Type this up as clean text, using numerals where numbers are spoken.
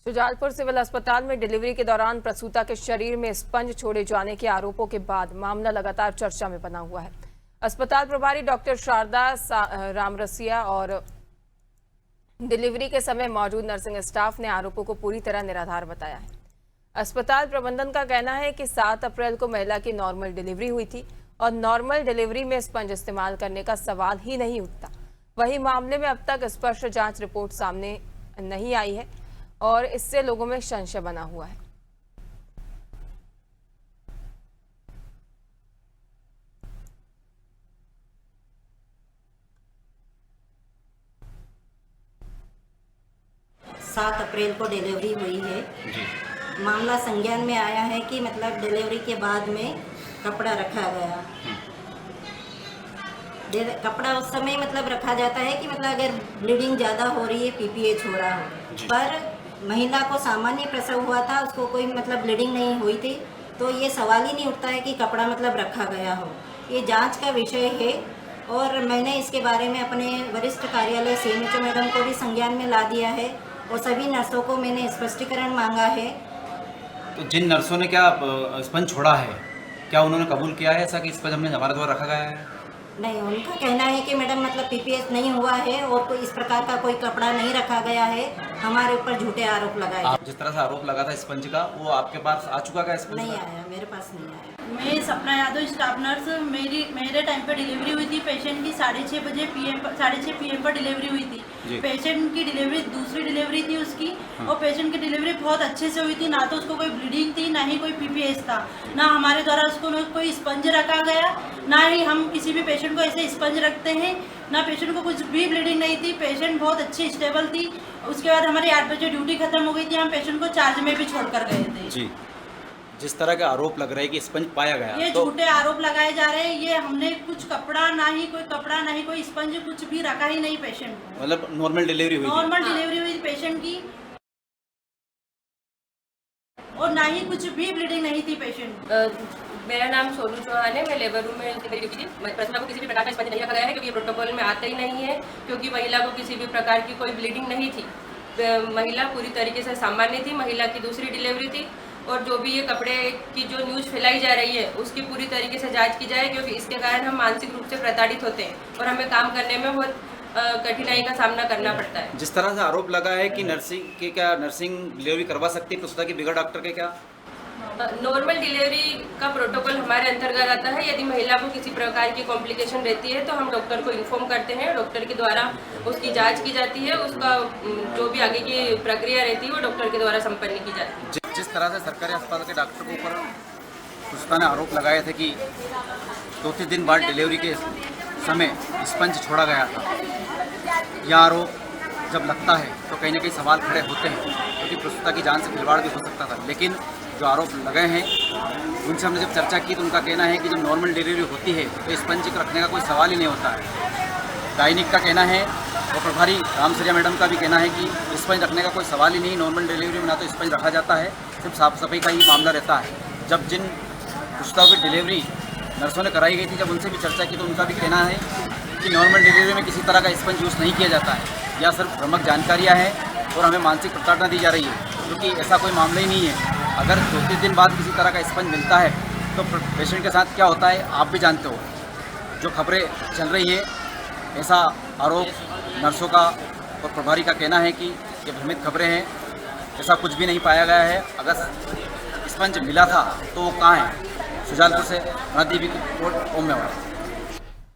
Shujalpur civil अस्पताल में delivery के दौरान प्रसूता के शरीर में स्पंज छोड़े जाने के आरोपों के बाद मामला लगातार चर्चा में बना हुआ है। अस्पताल प्रभारी डॉक्टर शारदा रामरसिया और डिलीवरी के समय मौजूद नर्सिंग स्टाफ ने आरोपों को पूरी तरह निराधार बताया है। अस्पताल प्रबंधन का कहना है कि 7 अप्रैल को महिला की नॉर्मल डिलीवरी हुई थी और नॉर्मल डिलीवरी में स्पंज इस्तेमाल करने का सवाल ही नहीं उठता। वहीं मामले में अब तक स्पष्ट जांच रिपोर्ट सामने नहीं आई है और इससे लोगों में संशय बना हुआ है। सात अप्रैल को डिलीवरी हुई है। मामला संज्ञान में आया है कि मतलब डिलीवरी के बाद में कपड़ा रखा गया। कपड़ा उस समय मतलब रखा जाता है कि मतलब अगर ब्लीडिंग ज़्यादा हो रही है, पीपीएच हो रहा हो, पर महिला को सामान्य प्रसव हुआ था, उसको कोई मतलब ब्लीडिंग नहीं हुई थी, तो ये सवाल ही नहीं उठता है कि कपड़ा मतलब रखा गया हो। ये जांच का विषय है और मैंने इसके बारे में अपने वरिष्ठ कार्यालय CMHO मैडम को भी संज्ञान में ला दिया है और सभी नर्सों को मैंने स्पष्टीकरण मांगा है। तो जिन नर्सों ने क्या स्पंज छोड़ा है, क्या उन्होंने कबूल किया है ऐसा कि स्पंज हमने हमारे द्वारा रखा गया है? नहीं, उनका कहना है कि मैडम मतलब पीपीएच नहीं हुआ है और कोई इस प्रकार का कोई कपड़ा नहीं रखा गया है, हमारे ऊपर झूठे आरोप लगाए। आप जिस तरह से आरोप लगा था स्पंज का, वो आपके पास आ चुका है? स्पंज नहीं आया, मेरे पास नहीं आया। मैं सपना यादव, स्टाफ नर्स। मेरे टाइम पे डिलीवरी हुई थी पेशेंट की 6:30 PM पर डिलीवरी हुई थी। पेशेंट की डिलीवरी दूसरी डिलीवरी थी उसकी। और पेशेंट की डिलीवरी बहुत अच्छे से हुई थी, ना तो उसको कोई ब्लीडिंग थी, ना ही कोई पीपीएच था, ना हमारे द्वारा उसको कोई स्पंज रखा गया, ना ही हम किसी भी पेशेंट को ऐसे स्पंज रखते हैं, ना पेशेंट को कुछ भी ब्लीडिंग नहीं थी। पेशेंट बहुत अच्छी स्टेबल थी। उसके बाद हमारी 8 बजे ड्यूटी खत्म हो गई थी, हम पेशेंट को चार्ज में भी छोड़कर गए थे। जी, जिस तरह के आरोप लग रहे हैं कि स्पंज पाया गया, ये झूठे आरोप लगाए जा रहे हैं। ये हमने कुछ कपड़ा, ना ही कोई स्पंज, कुछ भी रखा ही नहीं पेशेंट को। मतलब नॉर्मल डिलीवरी हुई? नॉर्मल डिलीवरी हुई पेशेंट की और ना ही कुछ भी ब्लीडिंग नहीं थी पेशेंट। मेरा नाम सोनू चौहान है, मैं लेबर रूम में मेरी ड्यूटी थी। प्रसूता को किसी भी प्रकार का स्पंज नहीं रखा गया है क्योंकि प्रोटोकॉल में आता ही नहीं है, क्योंकि महिला को किसी भी प्रकार की कोई ब्लीडिंग नहीं थी। महिला पूरी तरीके से सामान्य थी। महिला की दूसरी डिलीवरी थी और जो भी ये कपड़े की जो न्यूज़ फैलाई जा रही है उसकी पूरी तरीके से जांच की जाए, क्योंकि इसके कारण हम मानसिक रूप से प्रताड़ित होते हैं और हमें काम करने में बहुत कठिनाई का सामना करना पड़ता है। जिस तरह से आरोप लगा है कि नर्सिंग डिलीवरी करवा सकती है प्रसूता की बिगड़ डॉक्टर के, क्या नॉर्मल डिलीवरी का प्रोटोकॉल हमारे अंतर्गत आता है। यदि महिला को किसी प्रकार की कॉम्प्लिकेशन रहती है तो हम डॉक्टर को इन्फॉर्म करते हैं, डॉक्टर के द्वारा उसकी जांच की जाती है, उसका जो भी आगे की प्रक्रिया रहती है वो डॉक्टर के द्वारा संपन्न की जाती है। जिस तरह से सरकारी अस्पताल के डॉक्टर के ऊपर प्रसूता ने आरोप लगाए थे कि 2-3 दिन बाद डिलीवरी के समय स्पंज छोड़ा गया था, यह आरोप जब लगता है तो कहीं ना कहीं सवाल खड़े होते हैं, क्योंकि प्रसूता की जान से खिलवाड़ भी हो सकता था। लेकिन जो आरोप लगे हैं उनसे हमने जब चर्चा की तो उनका कहना है कि जब नॉर्मल डिलीवरी होती है तो स्पंज को रखने का कोई सवाल ही नहीं होता है। गायनिक का कहना है और प्रभारी रामसरिया मैडम का भी कहना है कि स्पंज रखने का कोई सवाल ही नहीं। नॉर्मल डिलीवरी में ना तो स्पंज रखा जाता है, सिर्फ साफ सफाई का ही मामला रहता है। जब जिन प्रसूताओं की डिलीवरी नर्सों ने कराई गई थी, जब उनसे भी चर्चा की तो उनका भी कहना है कि नॉर्मल डिलीवरी में किसी तरह का स्पंज यूज़ नहीं किया जाता है। यह सिर्फ भ्रामक जानकारियाँ हैं और हमें मानसिक प्रताड़ना दी जा रही है, क्योंकि ऐसा कोई मामला ही नहीं है। अगर 2-3 दिन बाद किसी तरह का स्पंज मिलता है तो पेशेंट के साथ क्या होता है आप भी जानते हो। जो खबरें चल रही है, ऐसा आरोप नर्सों का और प्रभारी का कहना है कि ये भ्रमित खबरें हैं, ऐसा कुछ भी नहीं पाया गया है। अगर स्पंज मिला था तो वो कहाँ है? शुजालपुर से राजीव की रिपोर्ट, ओम मेवाड़।